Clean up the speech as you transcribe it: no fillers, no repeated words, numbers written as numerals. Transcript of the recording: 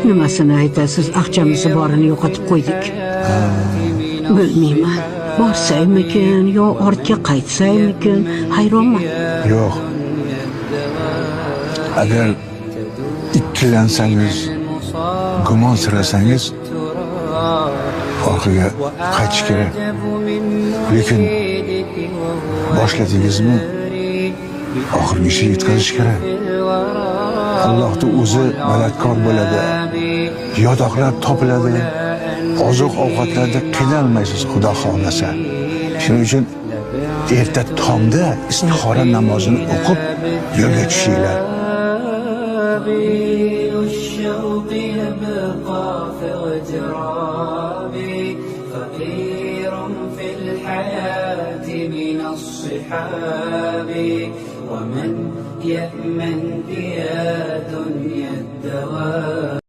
Nimasini aytasiz, aqchamizni borini yo'qotib qo'ydik. Bilmayman. Borsaymikin yo ortga qaytsaymikin, hayronman. Yo'q. Agar ikkilansangiz, gumonsirasangiz, orqaga qaytish kerak. Lekin boshladingizmi, oxirigacha yetkazish kerak. Allohning o'zi madadkor bo'ladi. Yotoqlar topiladi. Oziq-ovqatlarda qiynalmaysiz, Xudo xolasa. Shuning uchun erta tongda istixora namozini o'qib yo'lga tushinglar. ومن يأمن يا دنيا الدوام